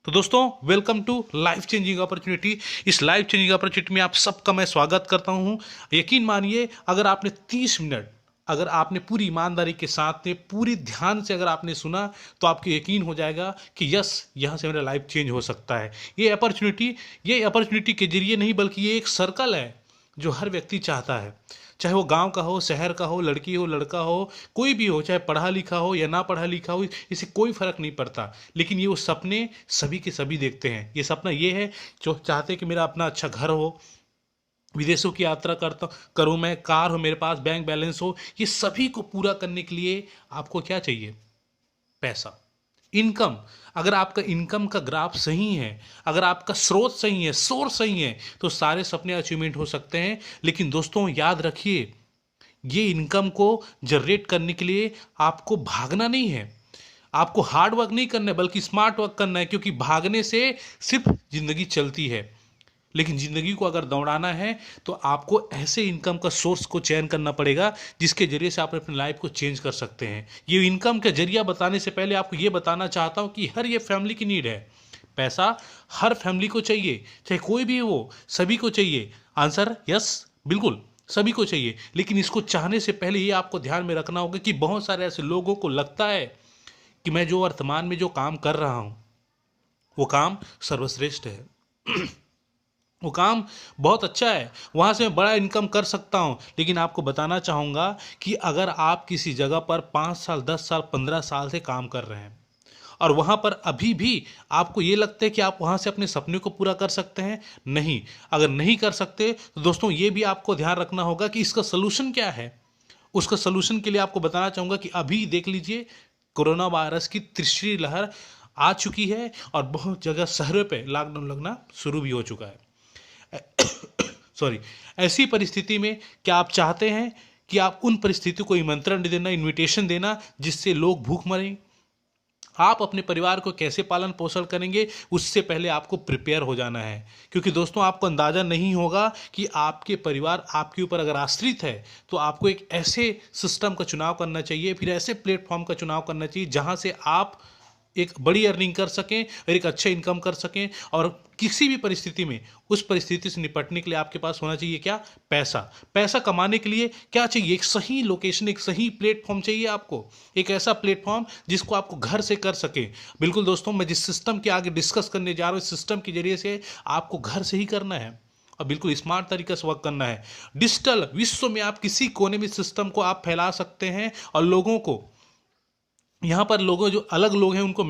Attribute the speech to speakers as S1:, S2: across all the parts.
S1: तो दोस्तों, welcome to life changing opportunity. इस लाइफ चेंजिंग अपॉर्चुनिटी में आप सबका मैं स्वागत करता हूं। यकीन मानिए, अगर आपने 30 मिनट, अगर आपने पूरी ईमानदारी के साथ में पूरी ध्यान से अगर आपने सुना, तो आपको यकीन हो जाएगा कि यस, यहाँ से मेरा लाइफ चेंज हो सकता है। ये अपॉर्चुनिटी के जरिए नहीं, बल्कि ये एक सर्कल है जो हर व्यक्ति चाहता है। चाहे वो गांव का हो, शहर का हो, लड़की हो, लड़का हो, कोई भी हो, चाहे पढ़ा लिखा हो या ना पढ़ा लिखा हो, इसे कोई फर्क नहीं पड़ता। लेकिन ये वो सपने सभी के सभी देखते हैं। ये सपना ये है जो चाहते हैं कि मेरा अपना अच्छा घर हो, विदेशों की यात्रा करता करूं, मैं कार हो मेरे पास, बैंक बैलेंस हो। ये सभी को पूरा करने के लिए आपको क्या चाहिए? पैसा, इनकम। अगर आपका इनकम का ग्राफ सही है, अगर आपका स्रोत सही है, सोर्स सही है, तो सारे सपने अचीवमेंट हो सकते हैं। लेकिन दोस्तों, याद रखिए, ये इनकम को जनरेट करने के लिए आपको भागना नहीं है, आपको हार्ड वर्क नहीं करना है, बल्कि स्मार्ट वर्क करना है। क्योंकि भागने से सिर्फ जिंदगी चलती है, लेकिन जिंदगी को अगर दौड़ाना है तो आपको ऐसे इनकम का सोर्स को चयन करना पड़ेगा जिसके जरिए से आप अपनी लाइफ को चेंज कर सकते हैं। ये इनकम का जरिया बताने से पहले आपको ये बताना चाहता हूं कि हर ये फैमिली की नीड है। पैसा हर फैमिली को चाहिए, चाहे कोई भी हो, सभी को चाहिए। आंसर यस, बिल्कुल सभी को चाहिए। लेकिन इसको चाहने से पहले ये आपको ध्यान में रखना होगा कि बहुत सारे ऐसे लोगों को लगता है कि मैं जो वर्तमान में जो काम कर रहा हूं, वो काम सर्वश्रेष्ठ है, वो काम बहुत अच्छा है, वहाँ से मैं बड़ा इनकम कर सकता हूँ। लेकिन आपको बताना चाहूँगा कि अगर आप किसी जगह पर 5 साल, 10 साल, 15 साल से काम कर रहे हैं और वहाँ पर अभी भी आपको ये लगता है कि आप वहाँ से अपने सपने को पूरा कर सकते हैं, नहीं, अगर नहीं कर सकते तो दोस्तों, ये भी आपको ध्यान रखना होगा कि इसका सोल्यूशन क्या है। उसका सोल्यूशन के लिए आपको बताना चाहूँगा कि अभी देख लीजिए, कोरोना वायरस की तीसरी लहर आ चुकी है और बहुत जगह शहरों पे लॉकडाउन लगना शुरू भी हो चुका है। सॉरी। ऐसी परिस्थिति में क्या आप चाहते हैं कि आप उन परिस्थितियों को निमंत्रण देना, इनविटेशन देना, जिससे लोग भूख मरें? आप अपने परिवार को कैसे पालन पोषण करेंगे, उससे पहले आपको प्रिपेयर हो जाना है। क्योंकि दोस्तों, आपको अंदाजा नहीं होगा कि आपके परिवार आपके ऊपर अगर आश्रित है, तो आपको एक ऐसे सिस्टम का चुनाव करना चाहिए, फिर ऐसे प्लेटफॉर्म का चुनाव करना चाहिए जहां से आप एक बड़ी अर्निंग कर सकें और एक अच्छा इनकम कर सकें। और किसी भी परिस्थिति में उस परिस्थिति से निपटने के लिए आपके पास होना चाहिए क्या? पैसा। पैसा कमाने के लिए क्या चाहिए? एक सही लोकेशन, एक सही प्लेटफॉर्म चाहिए आपको, एक ऐसा प्लेटफॉर्म जिसको आपको घर से कर सके। बिल्कुल दोस्तों, मैं जिस सिस्टम के आगे डिस्कस करने जा रहा हूँ, इस सिस्टम के जरिए से आपको घर से ही करना है और बिल्कुल स्मार्ट तरीके से वर्क करना है। डिजिटल विश्व में आप किसी कोने में सिस्टम को आप फैला सकते हैं और लोगों को, यहाँ पर लोगों, जो अलग लोग हैं, उनको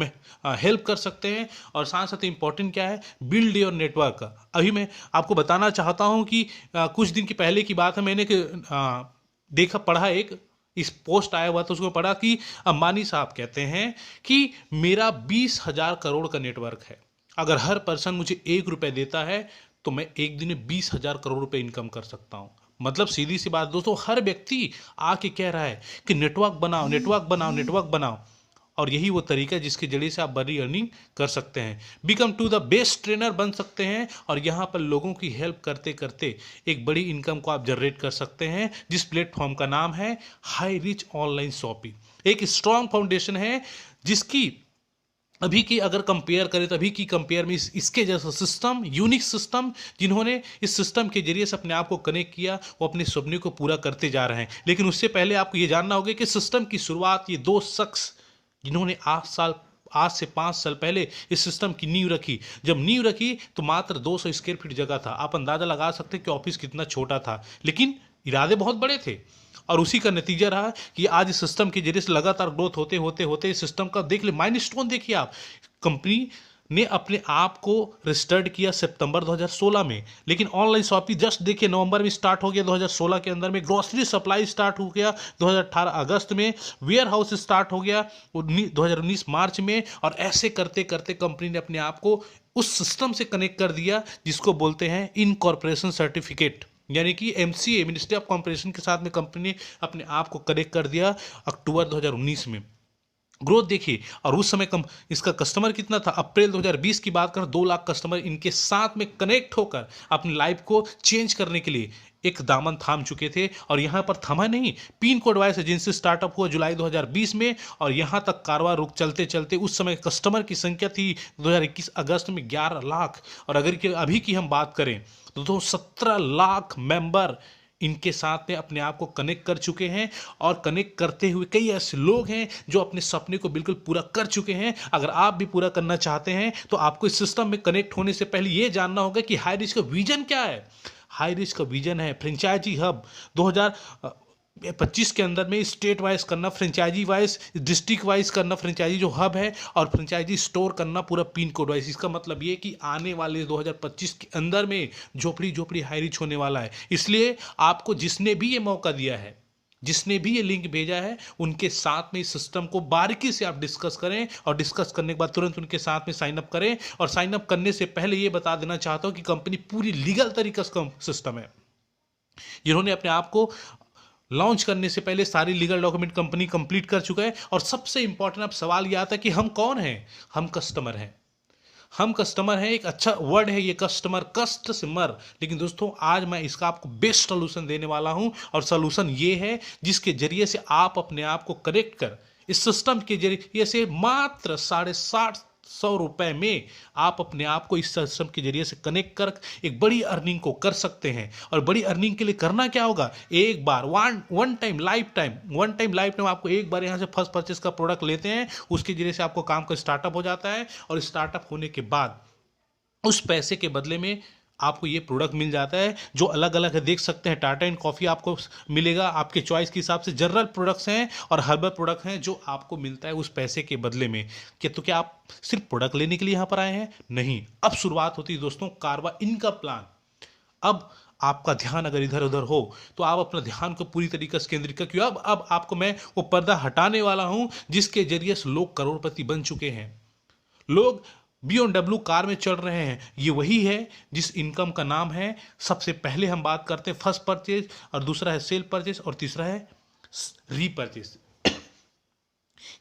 S1: हेल्प कर सकते हैं। और साथ साथ इंपॉर्टेंट क्या है? बिल्ड योर नेटवर्क का। अभी मैं आपको बताना चाहता हूँ कि कुछ दिन की पहले की बात है, मैंने देखा, पढ़ा, एक इस पोस्ट आया हुआ था, उसको पढ़ा कि अंबानी साहब कहते हैं कि मेरा 20,000 करोड़ का नेटवर्क है। अगर हर पर्सन मुझे 1 रुपये देता है तो मैं एक दिन में 20,000 करोड़ रुपए इनकम कर सकता हूँ। मतलब सीधी सी बात दोस्तों, हर व्यक्ति आके कह रहा है कि नेटवर्क बनाओ, नेटवर्क बनाओ, नेटवर्क बनाओ। और यही वो तरीका है जिसके जरिए से आप बड़ी अर्निंग कर सकते हैं, become to the best trainer बन सकते हैं और यहाँ पर लोगों की हेल्प करते करते एक बड़ी इनकम को आप जनरेट कर सकते हैं, जिस प्लेटफॉर्म का नाम है हाई रिच ऑनलाइन शॉपिंग। एक स्ट्रॉन्ग फाउंडेशन है जिसकी अभी की अगर कंपेयर करें तो अभी की कंपेयर में इसके जैसा सिस्टम, यूनिक सिस्टम, जिन्होंने इस सिस्टम के जरिए से अपने आप को कनेक्ट किया, वो अपने सपने को पूरा करते जा रहे हैं। लेकिन उससे पहले आपको ये जानना होगा कि सिस्टम की शुरुआत ये दो शख्स, जिन्होंने आज से 5 साल पहले इस सिस्टम की नींव रखी। जब नींव रखी तो मात्र 200 स्क्वायर फीट जगह था। आप अंदाजा लगा सकते हैं कि ऑफिस कितना छोटा था, लेकिन इरादे बहुत बड़े थे। और उसी का नतीजा रहा कि आज इस सिस्टम के जरिए से लगातार ग्रोथ होते होते होते सिस्टम का देख ले माइलस्टोन देखिए आप। कंपनी ने अपने आप को रजिस्टर्ड किया सितंबर 2016 में, लेकिन ऑनलाइन शॉपिंग जस्ट देखिए नवंबर में स्टार्ट हो गया 2016 के अंदर में, ग्रोसरी सप्लाई स्टार्ट हो गया 2018 अगस्त में, वेयर हाउस स्टार्ट हो गया 2019 मार्च में। और ऐसे करते करते कंपनी ने अपने आप को उस सिस्टम से कनेक्ट कर दिया जिसको बोलते हैं इनकॉर्पोरेशन सर्टिफिकेट, यानी कि एमसीए, मिनिस्ट्री ऑफ कॉर्पोरेशन के साथ में कंपनी ने अपने आप को कनेक्ट कर दिया अक्टूबर 2019 में। ग्रोथ देखिए, और उस समय कम इसका कस्टमर कितना था? अप्रैल 2020 की बात करें, 2 लाख कस्टमर इनके साथ में कनेक्ट होकर अपनी लाइफ को चेंज करने के लिए एक दामन थाम चुके थे, और यहाँ पर थमा नहीं, pin code wise agency startup हुआ जुलाई 2020 में, और यहाँ तक कारवा रुक चलते चलते उस समय कस्टमर की संख्या थी 2021 अगस्त में 11 लाख, और अगर अभी की हम बात करें तो 17 लाख मेंबर इनके साथ में अपने आप को कनेक्ट कर चुके हैं, और कनेक्ट करते हुए कई ऐसे लोग हैं जो अपने सपने को बिल्कुल पूरा कर चुके हैं। अगर आप भी पूरा करना चाहते हैं तो आपको इस सिस्टम में कनेक्ट होने से पहले यह जानना होगा कि हाई रिस्क का विजन क्या है। हाई रिस्क का विजन है फ्रेंचाइजी हब 2025 के अंदर में स्टेट वाइज करना, फ्रेंचाइजी वाइज डिस्ट्रिक्ट वाइज करना फ्रेंचाइजी जो हब है, और फ्रेंचाइजी स्टोर करना पूरा पिन कोड वाइज। इसका मतलब ये कि आने वाले 2025 के अंदर में झोपड़ी झोपड़ी हाई रिच होने वाला है। इसलिए आपको जिसने भी ये मौका दिया है, जिसने भी ये लिंक भेजा है, उनके साथ में इस सिस्टम को बारीकी से आप डिस्कस करें, और डिस्कस करने के बाद तुरंत उनके साथ में साइन अप करें। और साइन अप करने से पहले ये बता देना चाहता हूं कि कंपनी पूरी लीगल तरीके से सिस्टम है। जिन्होंने अपने आप को लॉन्च करने से पहले सारी लीगल डॉक्यूमेंट कंपनी कंप्लीट कर चुका है। और सबसे इंपॉर्टेंट अब सवाल यह आता है कि हम कौन हैं? हम कस्टमर हैं। हम कस्टमर हैं, एक अच्छा वर्ड है ये कस्टमर, कष्ट से मर। लेकिन दोस्तों आज मैं इसका आपको बेस्ट सोल्यूशन देने वाला हूं, और सोल्यूशन ये है जिसके जरिए से आप अपने आप को करेक्ट कर इस सिस्टम के जरिए से मात्र 750 रुपए में आप अपने आप को इस सिस्टम के जरिए से कनेक्ट कर एक बड़ी अर्निंग को कर सकते हैं। और बड़ी अर्निंग के लिए करना क्या होगा? एक बार वन टाइम लाइफ टाइम आपको एक बार यहाँ से फर्स्ट परचेस का प्रोडक्ट लेते हैं, उसके जरिए से आपको काम का स्टार्टअप हो जाता है, और स्टार्टअप होने के बाद उस पैसे के बदले में आपको ये प्रोडक्ट मिल जाता है जो अलग अलग है। देख सकते हैं टाटा एंड कॉफ़ी आपको मिलेगा, आपके चॉइस के हिसाब से जनरल प्रोडक्ट्स हैं और हर्बल प्रोडक्ट हैं जो आपको मिलता है उस पैसे के बदले में। तो क्या आप सिर्फ प्रोडक्ट लेने के लिए यहाँ पर आए हैं? नहीं, अब शुरुआत होती है दोस्तों कारवा इनका प्लान। अब आपका ध्यान अगर इधर उधर हो तो आप अपना ध्यान को पूरी तरीके से केंद्रित कर, क्यों अब आपको मैं वो पर्दा हटाने वाला हूं जिसके जरिए से लोग करोड़पति बन चुके हैं। लोग BMW कार में चढ़ रहे हैं। ये वही है जिस इनकम का नाम है, सबसे पहले हम बात करते हैं फर्स्ट परचेज, और दूसरा है सेल परचेज, और तीसरा है रीपरचेज।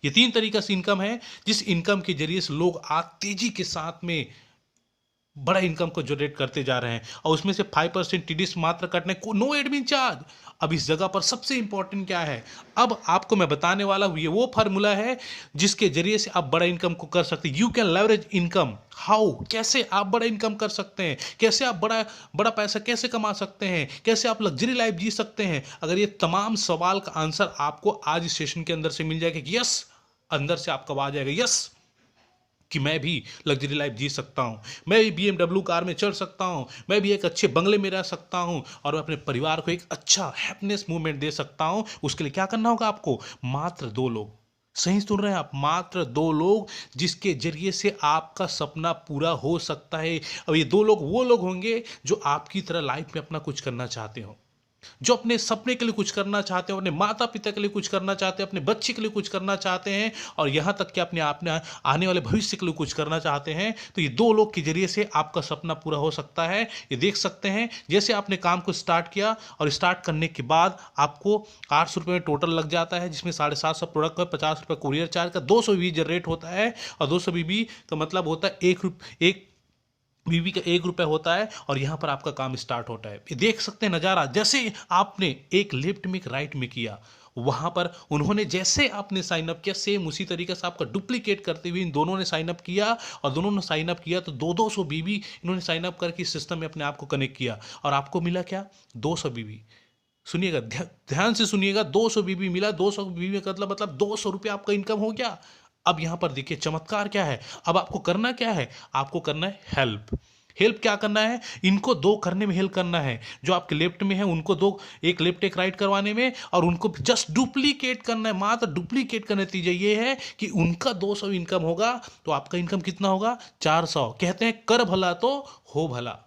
S1: ये 3 तरीका से इनकम है जिस इनकम के जरिए से लोग आज तेजी के साथ में बड़ा इनकम को जनरेट करते जा रहे हैं। और उसमें से 5% TDS मात्र कटने को, नो एडमिन चार्ज। अब इस जगह पर सबसे इंपॉर्टेंट क्या है, अब आपको मैं बताने वाला हूं, ये वो फार्मूला है जिसके जरिए से आप बड़ा इनकम को कर सकते हैं। You can leverage income. How? कैसे आप बड़ा इनकम कर सकते हैं, कैसे आप बड़ा पैसा कैसे कमा सकते हैं, कैसे आप लग्जरी लाइफ जी सकते हैं। अगर ये तमाम सवाल का आंसर आपको आज इस सेशन के अंदर से मिल जाएगा कि यस, अंदर से आपका आ जाएगा यस कि मैं भी लग्जरी लाइफ जी सकता हूं, मैं भी BMW कार में चढ़ सकता हूं, मैं भी एक अच्छे बंगले में रह सकता हूं, और अपने परिवार को एक अच्छा हैप्पीनेस मूवमेंट दे सकता हूं। उसके लिए क्या करना होगा आपको? मात्र 2 लोग, सही सुन रहे हैं आप, मात्र 2 लोग जिसके जरिए से आपका सपना पूरा हो सकता है। अब ये 2 लोग वो लोग होंगे जो आपकी तरह लाइफ में अपना कुछ करना चाहते हो, जो अपने सपने के लिए कुछ करना चाहते हैं, अपने माता पिता के लिए कुछ करना चाहते हैं, अपने बच्चे के लिए कुछ करना चाहते हैं, और यहाँ तक कि अपने आने वाले भविष्य के लिए कुछ करना चाहते हैं। तो ये 2 लोग के जरिए से आपका सपना पूरा हो सकता है। ये देख सकते हैं जैसे आपने काम को स्टार्ट किया, और स्टार्ट करने के बाद आपको 800 रुपये में टोटल लग जाता है, जिसमें 750 प्रोडक्ट का 50 रुपये कुरियर चार्ज का 200 BB जनरेट होता है। और 200 BB का मतलब होता है एक बीबी का 1 रुपया होता है, और यहां पर आपका काम स्टार्ट होता है। ये देख सकते हैं नज़ारा, जैसे आपने एक लेफ्ट में एक राइट में किया, वहां पर उन्होंने जैसे आपने साइन अप किया सेम उसी तरीके से आपका डुप्लीकेट करते हुए इन दोनों ने साइन अप किया, और दोनों ने साइन अप किया तो 200 BB इन्होंने साइन अप करके सिस्टम में अपने आप को कनेक्ट किया, और आपको मिला क्या? 200 BB। सुनिएगा, ध्यान से सुनिएगा, 200 BB मिला। 200 BB का मतलब 200 रुपये आपका इनकम हो गया। अब यहां पर देखिए चमत्कार क्या है, अब आपको करना क्या है? आपको करना है हेल्प क्या करना है? इनको 2 करने में हेल्प करना है। जो आपके लेफ्ट में है उनको 2, एक लेफ्ट एक राइट करवाने में, और उनको जस्ट डुप्लीकेट करना है। मात्र डुप्लीकेट का नतीजा ये है कि उनका 200 इनकम होगा तो आपका इनकम कितना होगा? 400। कहते हैं कर भला तो हो भला।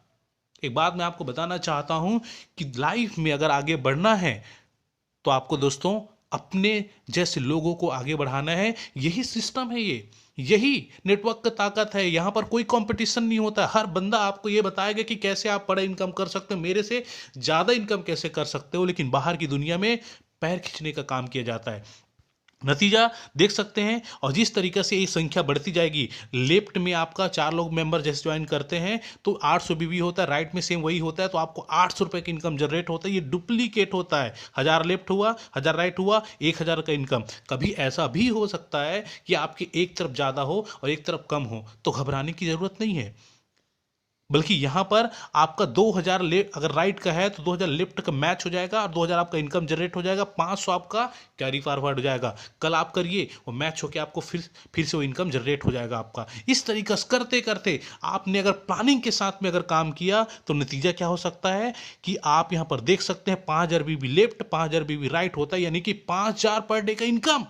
S1: एक बात मैं आपको बताना चाहता हूं कि लाइफ में अगर आगे बढ़ना है तो आपको दोस्तों अपने जैसे लोगों को आगे बढ़ाना है। यही सिस्टम है, यही नेटवर्क का ताकत है। यहां पर कोई कंपटीशन नहीं होता। हर बंदा आपको यह बताएगा कि कैसे आप बड़ा इनकम कर सकते हो, मेरे से ज्यादा इनकम कैसे कर सकते हो, लेकिन बाहर की दुनिया में पैर खींचने का काम किया जाता है। नतीजा देख सकते हैं। और जिस तरीके से ये संख्या बढ़ती जाएगी, लेफ्ट में आपका 4 लोग मेंबर जैसे ज्वाइन करते हैं तो 800 बीबी होता है, राइट में सेम वही होता है, तो आपको 800 रुपये की इनकम जनरेट होता है। ये डुप्लीकेट होता है, 1000 लेफ्ट हुआ 1000 राइट हुआ, 1000 का इनकम। कभी ऐसा भी हो सकता है कि आपकी एक तरफ ज़्यादा हो और एक तरफ कम हो, तो घबराने की ज़रूरत नहीं है। बल्कि यहां पर आपका 2000 अगर राइट का है तो 2000 लेफ्ट का मैच हो जाएगा और 2000 आपका इनकम जनरेट हो जाएगा, 500 आपका कैरी फॉरवर्ड हो जाएगा। कल आप करिए वो मैच होकर आपको फिर से वो इनकम जनरेट हो जाएगा आपका। इस तरीके से करते करते आपने अगर प्लानिंग के साथ में अगर काम किया तो नतीजा क्या हो सकता है कि आप यहां पर देख सकते हैं 5000 बीबी लेफ्ट 5000 बीबी राइट होता है, यानी कि 5000 पर डे का इनकम।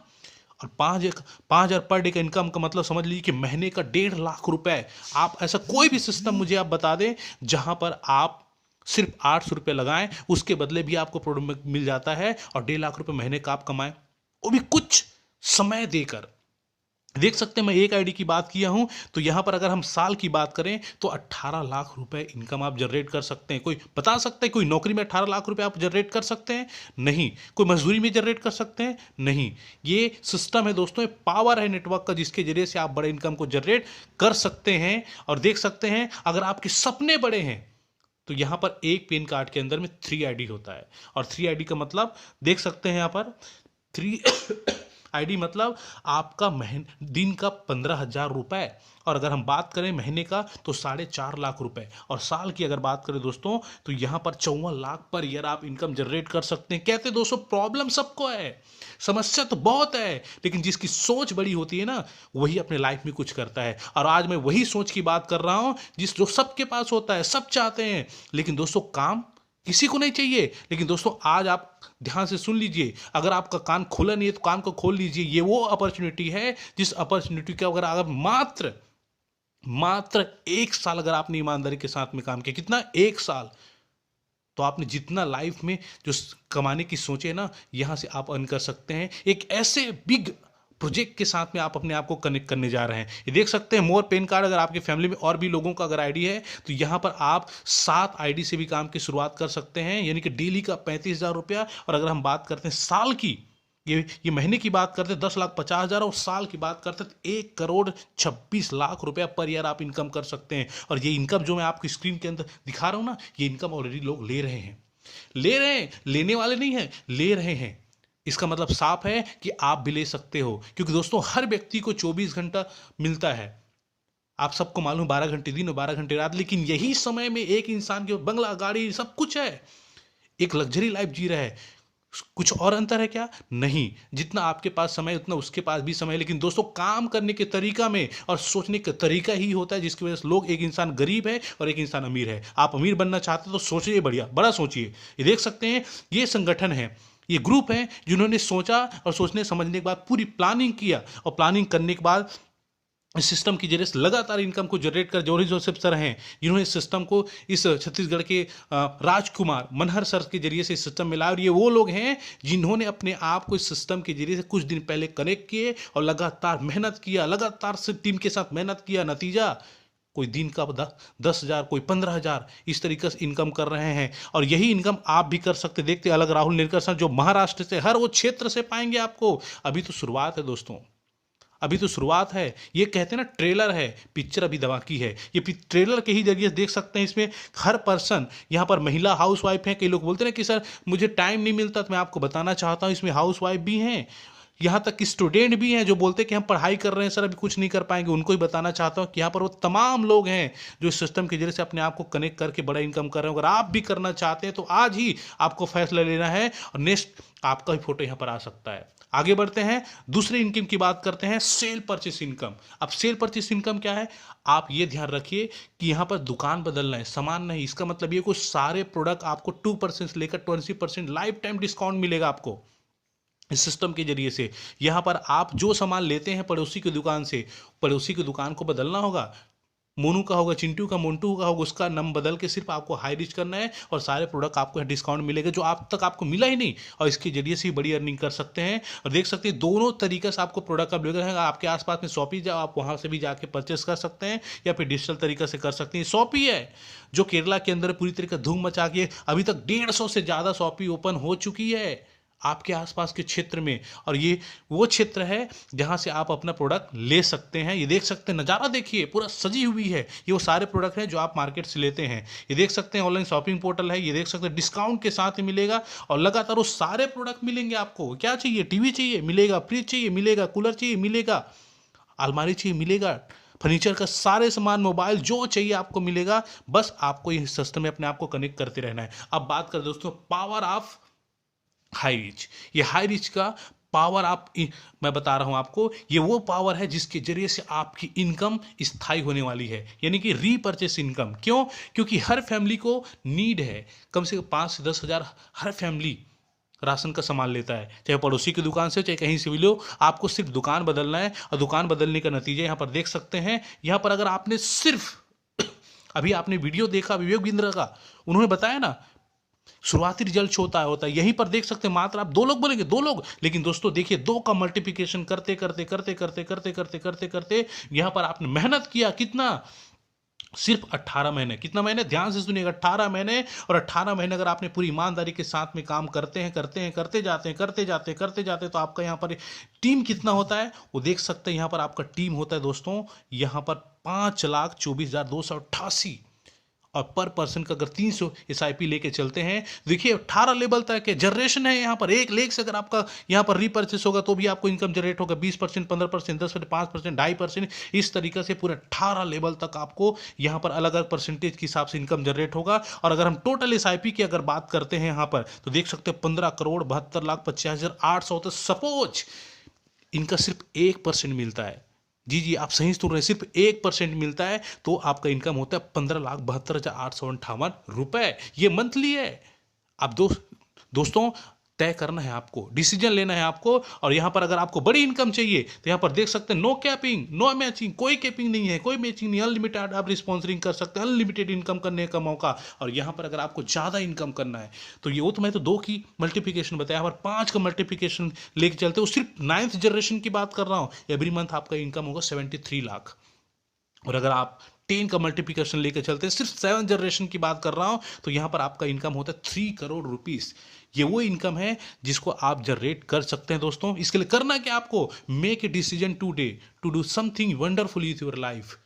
S1: और 5,000 पर डे का इनकम का मतलब समझ लीजिए कि महीने का 1.5 लाख रुपए। आप ऐसा कोई भी सिस्टम मुझे आप बता दें जहां पर आप सिर्फ 800 रुपये लगाएं, उसके बदले भी आपको प्रोडक्ट मिल जाता है और 1.5 लाख रुपए महीने का आप कमाएं, वो भी कुछ समय देकर। देख सकते हैं मैं एक आईडी की बात किया हूं, तो यहां पर अगर हम साल की बात करें तो 18 लाख रुपए इनकम आप जनरेट कर सकते हैं। कोई बता सकता है कोई नौकरी में 18 लाख रुपए आप जनरेट कर सकते हैं? नहीं। कोई मजदूरी में जनरेट कर सकते हैं? नहीं। ये सिस्टम है दोस्तों, पावर है नेटवर्क का, जिसके जरिए से आप बड़े इनकम को जनरेट कर सकते हैं। और देख सकते हैं अगर आपके सपने बड़े हैं तो यहां पर एक पेन कार्ड के अंदर में 3 आईडी होता है। और 3 आईडी का मतलब देख सकते हैं यहां पर 3 आईडी मतलब आपका दिन का 15,000 रुपए। और अगर हम बात करें महीने का तो 4.5 लाख रुपए। और साल की अगर बात करें दोस्तों तो यहां पर 54 लाख पर ईयर आप इनकम जनरेट कर सकते हैं। कहते हैं दोस्तों प्रॉब्लम सबको है, समस्या तो बहुत है, लेकिन जिसकी सोच बड़ी होती है ना वही अपने लाइफ में कुछ करता है। और आज मैं वही सोच की बात कर रहा हूं जो सबके पास होता है, सब चाहते हैं, लेकिन दोस्तों काम किसी को नहीं चाहिए। लेकिन दोस्तों आज आप ध्यान से सुन लीजिए, अगर आपका कान खुला नहीं है तो कान को खोल लीजिए। ये वो अपॉर्चुनिटी है जिस अपॉर्चुनिटी का अगर मात्र मात्र 1 साल अगर आपने ईमानदारी के साथ में काम किया, कितना 1 साल, तो आपने जितना लाइफ में जो कमाने की सोचे ना यहां से आप अर्न कर सकते हैं। एक ऐसे बिग प्रोजेक्ट के साथ में आप अपने आप को कनेक्ट करने जा रहे हैं। ये देख सकते हैं मोर पेन कार्ड। अगर आपकी फैमिली में और भी लोगों का अगर आईडी है तो यहां पर आप 7 आईडी से भी काम की शुरुआत कर सकते हैं, यानी कि डेली का 35,000 रुपया। और अगर हम बात करते हैं साल की, ये महीने की बात करते हैं 10,50,000, और साल की बात करते हैं 1,26,00,000 रुपया पर ईयर आप इनकम कर सकते हैं। और ये इनकम जो मैं आपकी स्क्रीन के अंदर दिखा रहा हूं ना, ये इनकम ऑलरेडी लोग ले रहे हैं, लेने वाले नहीं है, ले रहे हैं। इसका मतलब साफ है कि आप भी ले सकते हो, क्योंकि दोस्तों हर व्यक्ति को 24 घंटा मिलता है। आप सबको मालूम 12 घंटे दिन और 12 घंटे रात, लेकिन यही समय में एक इंसान के बंगला गाड़ी सब कुछ है, एक लग्जरी लाइफ जी रहा है। कुछ और अंतर है क्या? नहीं। जितना आपके पास समय उतना उसके पास भी समय। लेकिन दोस्तों काम करने के तरीका में और सोचने का तरीका ही होता है जिसकी वजह से लोग, एक इंसान गरीब है और एक इंसान अमीर है। आप अमीर बनना चाहते तो सोचिए, बड़ा सोचिए। ये देख सकते हैं ये संगठन है, ये ग्रुप है जिन्होंने सोचा और सोचने समझने के बाद पूरी प्लानिंग किया, और प्लानिंग करने के बाद इस सिस्टम की जरिए से लगातार इनकम को जनरेट कर जौहरी जोसेफ सर हैं जिन्होंने इस सिस्टम को इस छत्तीसगढ़ के राजकुमार मनहर सर के जरिए से इस सिस्टम में लाया। और ये वो लोग हैं जिन्होंने अपने आप को इस सिस्टम के जरिए से कुछ दिन पहले कनेक्ट किए और लगातार मेहनत किया, लगातार से टीम के साथ मेहनत किया। नतीजा कोई दिन का 10,000, कोई 15,000, इस तरीके से इनकम कर रहे हैं। और यही इनकम आप भी कर सकते। देखते अलग राहुल निरकर सर जो महाराष्ट्र से हर वो क्षेत्र से पाएंगे आपको। अभी तो शुरुआत है दोस्तों, अभी तो शुरुआत है। ये कहते हैं ना ट्रेलर है, पिक्चर अभी दवा की है। ये ट्रेलर के ही जरिए देख सकते हैं, इसमें हर पर्सन, यहाँ पर महिला हाउस वाइफ है। कई लोग बोलते हैं ना कि सर मुझे टाइम नहीं मिलता, तो मैं आपको बताना चाहता हूँ इसमें हाउस वाइफ भी हैं, यहाँ तक कि स्टूडेंट भी हैं जो बोलते हैं कि हम पढ़ाई कर रहे हैं सर अभी कुछ नहीं कर पाएंगे। उनको ही बताना चाहता हूँ कि यहाँ पर वो तमाम लोग हैं जो इस सिस्टम के जरिए से अपने आप को कनेक्ट करके बड़ा इनकम कर रहे हैं। अगर आप भी करना चाहते हैं तो आज ही आपको फैसला लेना है और नेक्स्ट आपका भी फोटो यहाँ पर आ सकता है। आगे बढ़ते हैं, दूसरे इनकम की बात करते हैं, सेल परचेस इनकम। अब सेल परचेस इनकम क्या है? आप ये ध्यान रखिए कि यहाँ पर दुकान बदलना है, सामान नहीं। इसका मतलब ये कुछ सारे प्रोडक्ट आपको 2% से लेकर 20% लाइफ टाइम डिस्काउंट मिलेगा आपको इस सिस्टम के जरिए से। यहाँ पर आप जो सामान लेते हैं पड़ोसी की दुकान से, पड़ोसी की दुकान को बदलना होगा, मोनू का होगा, चिंटू का, मोन्टू का होगा, उसका नाम बदल के सिर्फ आपको हाई रिच करना है और सारे प्रोडक्ट आपको डिस्काउंट मिलेगा जो आप तक आपको मिला ही नहीं। और इसके जरिए से ही बड़ी अर्निंग कर सकते हैं। और देख सकते हैं दोनों तरीके से आपको प्रोडक्ट का मिलेगा। आपके आसपास में शॉपी जाओ, आप वहाँ से भी जाके परचेस कर सकते हैं या फिर डिजिटल तरीके से कर सकते हैं। शॉपी है जो केरला के अंदर पूरी तरीके धूम मचा के, अभी तक 150 से ज़्यादा शॉपी ओपन हो चुकी है। आपके आसपास के क्षेत्र में, और ये वो क्षेत्र है जहां से आप अपना प्रोडक्ट ले सकते हैं। ये देख सकते हैं, नज़ारा देखिए, पूरा सजी हुई है। ये वो सारे प्रोडक्ट हैं जो आप मार्केट से लेते हैं। ये देख सकते हैं ऑनलाइन शॉपिंग पोर्टल है। ये देख सकते हैं डिस्काउंट के साथ ही मिलेगा, और लगातार वो सारे प्रोडक्ट मिलेंगे आपको। क्या चाहिए? टीवी चाहिए मिलेगा, फ्रिज चाहिए मिलेगा, कूलर चाहिए मिलेगा, अलमारी चाहिए मिलेगा, फर्नीचर का सारे सामान, मोबाइल जो चाहिए आपको मिलेगा। बस आपको इस सिस्टम में अपने आप को कनेक्ट करते रहना है। अब बात करें दोस्तों पावर ऑफ हाई रीच। ये हाई रीच का पावर मैं बता रहा हूं आपको, ये वो पावर है जिसके जरिए से आपकी इनकम स्थायी होने वाली है, यानी कि रीपर्चेस इनकम। क्यों? क्योंकि हर फैमिली को नीड है, कम से कम 5 से 10 हज़ार हर फैमिली राशन का सामान लेता है, चाहे पड़ोसी की दुकान से चाहे कहीं से भी लो। आपको सिर्फ दुकान बदलना है, और दुकान बदलने का नतीजा यहाँ पर देख सकते हैं। यहाँ पर अगर आपने सिर्फ अभी आपने वीडियो देखा विवेक बिंद्रा का, उन्होंने बताया ना शुरुआती रिजल्ट होता है यहीं पर देख सकते हैं। मात्र आप 2 लोग बोलेंगे, 2 लोग, लेकिन दोस्तों देखिए 2 का मल्टीप्लिकेशन करते करते करते करते करते करते करते करते यहां पर आपने मेहनत किया कितना? सिर्फ 18 महीने। कितना महीने? ध्यान से सुनिएगा, 18 महीने। और 18 महीने अगर आपने पूरी ईमानदारी के साथ में काम करते हैं करते जाते हैं तो आपका यहाँ पर टीम कितना होता है वो देख सकते हैं। यहाँ पर आपका टीम होता है दोस्तों, यहाँ पर 5,24,288, और पर पर्सन का अगर 300 SIP लेके चलते हैं, देखिए 18 लेवल तक है, जनरेशन है। यहाँ पर 1 लाख से अगर आपका यहाँ पर रीपर्चेस होगा तो भी आपको इनकम जनरेट होगा 20%, 15%, 10%, 5%, 2.5%, इस तरीके से पूरे 18 लेवल तक आपको यहाँ पर अलग अलग परसेंटेज के हिसाब से इनकम जनरेट होगा। और अगर हम टोटल SIP की अगर बात करते हैं यहाँ पर, तो देख सकते हैं 15,72,50,800 तो सपोज इनका सिर्फ 1% मिलता है। जी आप सही सुन रहे हैं, सिर्फ 1% मिलता है, तो आपका इनकम होता है 15,72,858 ये मंथली है। अब दोस्तों तय करना है आपको, डिसीजन लेना है आपको। और यहां पर अगर आपको बड़ी इनकम चाहिए तो यहां पर देख सकते हैं नो कैपिंग, नो मैचिंग, कोई कैपिंग नहीं है, कोई मैचिंग नहीं, अनलिमिटेड आप रिस्पॉन्सरिंग कर सकते हैं, अनलिमिटेड इनकम करने का मौका। और यहां पर अगर आपको ज्यादा इनकम करना है तो ये, वो तो मैं तो 2 की मल्टीप्लिकेशन बताया, यहाँ पर 5 का मल्टीप्लिकेशन लेके चलते हो। सिर्फ 9th जनरेशन की बात कर रहा हूं, एवरी मंथ आपका इनकम होगा 73 लाख। और अगर आप 10 का मल्टीप्लिकेशन लेकर चलते हैं, सिर्फ 7th जनरेशन की बात कर रहा हूं, तो यहां पर आपका इनकम होता है 3 करोड़ रुपीस। ये वो इनकम है जिसको आप जनरेट कर सकते हैं दोस्तों। इसके लिए करना क्या आपको? Make a decision today to do something wonderful with your life.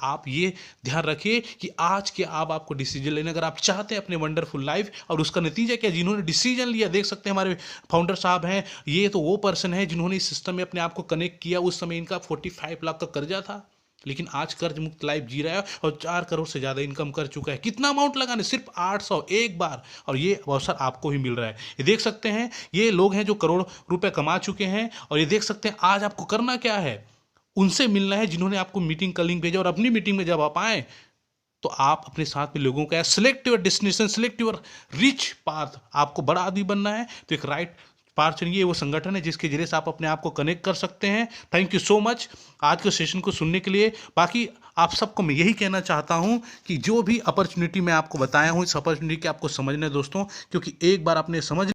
S1: आप ये ध्यान रखिए कि आज के आपको डिसीजन लेने, अगर आप चाहते हैं अपने वंडरफुल लाइफ। और उसका नतीजा क्या? जिन्होंने डिसीजन लिया, देख सकते हैं हमारे फाउंडर साहब हैं, ये तो वो पर्सन है जिन्होंने इस सिस्टम में अपने आप को कनेक्ट किया। उस समय इनका 45 लाख का कर्जा था, लेकिन आज कर्ज मुक्त लाइफ जी रहा है और 4 करोड़ से ज्यादा इनकम कर चुका है। कितना अमाउंट लगाने? सिर्फ 800 एक बार। और ये अवसर आपको ही मिल रहा है। ये देख सकते हैं ये लोग हैं जो करोड़ रुपए कमा चुके हैं। और ये देख सकते हैं आज आपको करना क्या है, उनसे मिलना है जिन्होंने आपको मीटिंग का लिंक भेजा। और अपनी मीटिंग में जब आप आए तो आप अपने साथ में लोगों का select your destination, select your rich path. आपको बड़ा आदमी बनना है तो एक राइट पार चुनिए। वो संगठन है जिसके जरिए से आप अपने आप को कनेक्ट कर सकते हैं। थैंक यू सो मच आज के सेशन को सुनने के लिए। बाकी आप सबको मैं यही कहना चाहता हूं कि जो भी अपॉर्चुनिटी मैं आपको बताया हूं, इस अपॉर्चुनिटी के आपको समझना है दोस्तों, क्योंकि एक बार आपने समझ